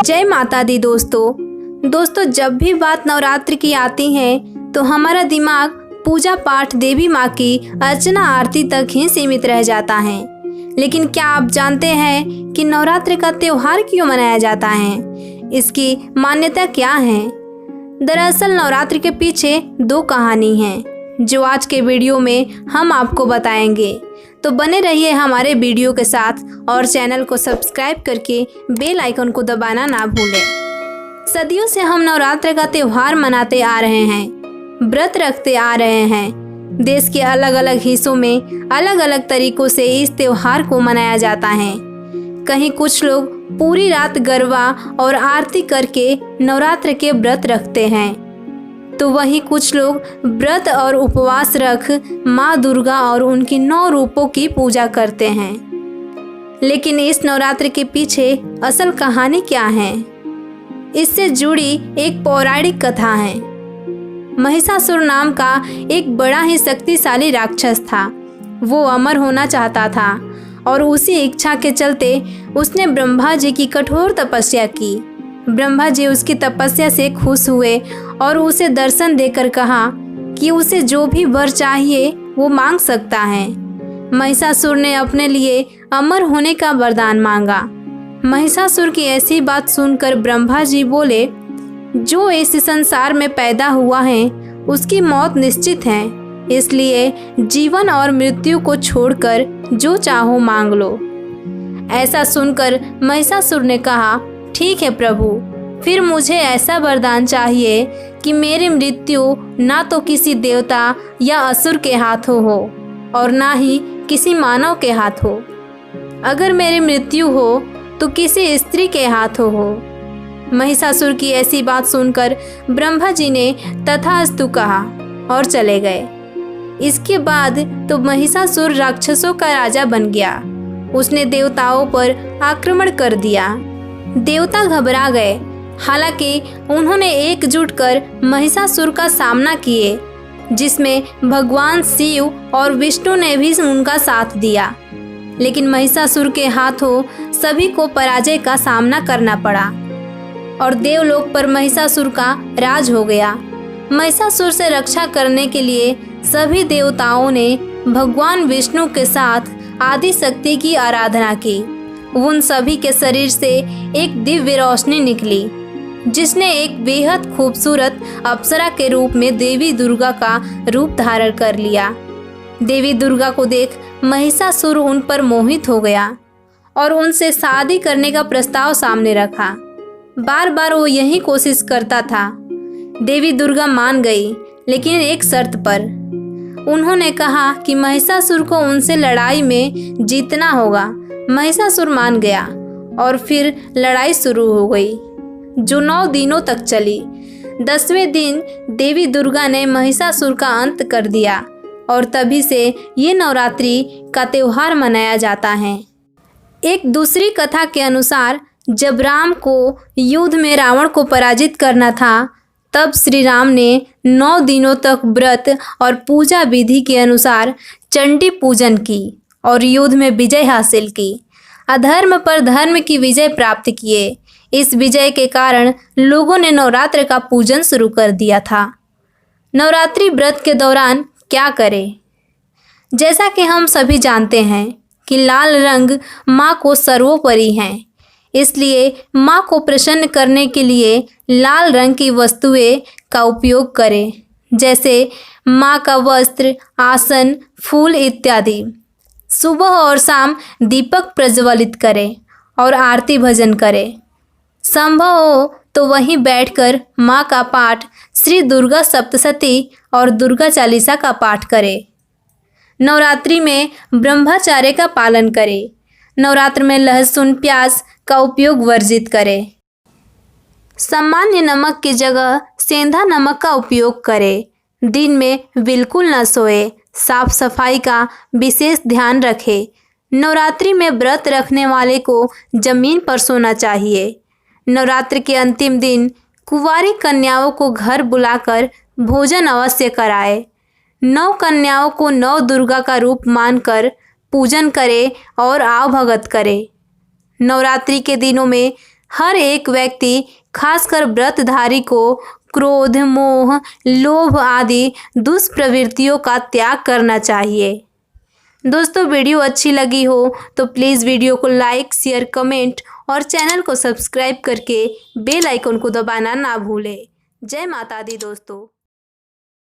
जय माता दी दोस्तों, जब भी बात नवरात्रि की आती है तो हमारा दिमाग पूजा पाठ, देवी माँ की अर्चना आरती तक ही सीमित रह जाता है। लेकिन क्या आप जानते हैं कि नवरात्रि का त्योहार क्यों मनाया जाता है? इसकी मान्यता क्या है? दरअसल नवरात्रि के पीछे दो कहानी हैं जो आज के वीडियो में हम आपको बताएंगे। तो बने रहिए हमारे वीडियो के साथ और चैनल को सब्सक्राइब करके बेल आइकन को दबाना ना भूलें। सदियों से हम नवरात्र का त्योहार मनाते आ रहे हैं, व्रत रखते आ रहे हैं। देश के अलग अलग हिस्सों में अलग अलग तरीकों से इस त्योहार को मनाया जाता है। कहीं कुछ लोग पूरी रात गरबा और आरती करके नवरात्र के व्रत रखते हैं, तो वहीं कुछ लोग व्रत और उपवास रख माँ दुर्गा और उनकी 9 रूपों की पूजा करते हैं। लेकिन इस नवरात्र के पीछे असल कहानी क्या है? इससे जुड़ी एक पौराणिक कथा है। महिषासुर नाम का एक बड़ा ही शक्तिशाली राक्षस था। वो अमर होना चाहता था और उसी इच्छा के चलते उसने ब्रह्मा जी की कठोर तपस्या की। ब्रह्मा जी उसकी तपस्या से खुश हुए और उसे दर्शन देकर कहा कि उसे जो भी वर चाहिए वो मांग सकता है। महिषासुर ने अपने लिए अमर होने का वरदान मांगा। महिषासुर की ऐसी बात सुनकर ब्रह्मा जी बोले, जो इस संसार में पैदा हुआ है उसकी मौत निश्चित है, इसलिए जीवन और मृत्यु को छोड़कर जो चाहो मांग लो। ऐसा सुनकर महिषासुर ने कहा, ठीक है प्रभु, फिर मुझे ऐसा वरदान चाहिए कि मेरी मृत्यु ना तो किसी देवता या असुर के हाथों हो और ना ही किसी मानव के हाथ हो। अगर मेरी मृत्यु हो तो किसी स्त्री के हाथों हो। महिषासुर की ऐसी बात सुनकर ब्रह्मा जी ने तथास्तु कहा और चले गए। इसके बाद तो महिषासुर राक्षसों का राजा बन गया। उसने देवताओं पर आक्रमण कर दिया। देवता घबरा गए, हालांकि उन्होंने एकजुट कर महिषासुर का सामना किए, जिसमें भगवान शिव और विष्णु ने भी उनका साथ दिया। लेकिन महिषासुर के हाथों सभी को पराजय का सामना करना पड़ा और देवलोक पर महिषासुर का राज हो गया। महिषासुर से रक्षा करने के लिए सभी देवताओं ने भगवान विष्णु के साथ आदि शक्ति की आराधना की। उन सभी के शरीर से एक दिव्य रोशनी निकली, जिसने एक बेहद खूबसूरत अप्सरा के रूप में देवी दुर्गा का रूप धारण कर लिया। देवी दुर्गा को देख महिषासुर उन पर मोहित हो गया और उनसे शादी करने का प्रस्ताव सामने रखा। बार बार वो यही कोशिश करता था। देवी दुर्गा मान गई, लेकिन एक शर्त पर। उन्होंने कहा कि महिषासुर को उनसे लड़ाई में जीतना होगा। महिषासुर मान गया और फिर लड़ाई शुरू हो गई, जो 9 दिनों तक चली। 10वें दिन देवी दुर्गा ने महिषासुर का अंत कर दिया और तभी से ये नवरात्रि का त्योहार मनाया जाता है। एक दूसरी कथा के अनुसार जब राम को युद्ध में रावण को पराजित करना था, तब श्री राम ने 9 दिनों तक व्रत और पूजा विधि के अनुसार चंडी पूजन की और युद्ध में विजय हासिल की। अधर्म पर धर्म की विजय प्राप्त किए। इस विजय के कारण लोगों ने नवरात्र का पूजन शुरू कर दिया था। नवरात्रि व्रत के दौरान क्या करें? जैसा कि हम सभी जानते हैं कि लाल रंग माँ को सर्वोपरि है, इसलिए माँ को प्रसन्न करने के लिए लाल रंग की वस्तुएं का उपयोग करें, जैसे माँ का वस्त्र, आसन, फूल इत्यादि। सुबह और शाम दीपक प्रज्वलित करें और आरती भजन करें। संभव हो तो वहीं बैठकर माँ का पाठ, श्री दुर्गा सप्तशती और दुर्गा चालीसा का पाठ करें। नवरात्रि में ब्रह्मचर्य का पालन करें। नवरात्र में लहसुन, प्याज का उपयोग वर्जित करें। सामान्य नमक की जगह सेंधा नमक का उपयोग करें। दिन में बिल्कुल न सोए। साफ सफाई का विशेष ध्यान रखें। नवरात्रि में व्रत रखने वाले को जमीन पर सोना चाहिए। नवरात्र के अंतिम दिन कुंवारी कन्याओं को घर बुलाकर भोजन अवश्य कराएं। 9 कन्याओं को 9 दुर्गा का रूप मानकर पूजन करें और आवभगत करें। नवरात्रि के दिनों में हर एक व्यक्ति, खासकर व्रतधारी को क्रोध, मोह, लोभ आदि दुष्प्रवृत्तियों का त्याग करना चाहिए। दोस्तों, वीडियो अच्छी लगी हो तो प्लीज़ वीडियो को लाइक, शेयर, कमेंट और चैनल को सब्सक्राइब करके बेल आइकन को दबाना ना भूलें। जय माता दी दोस्तों।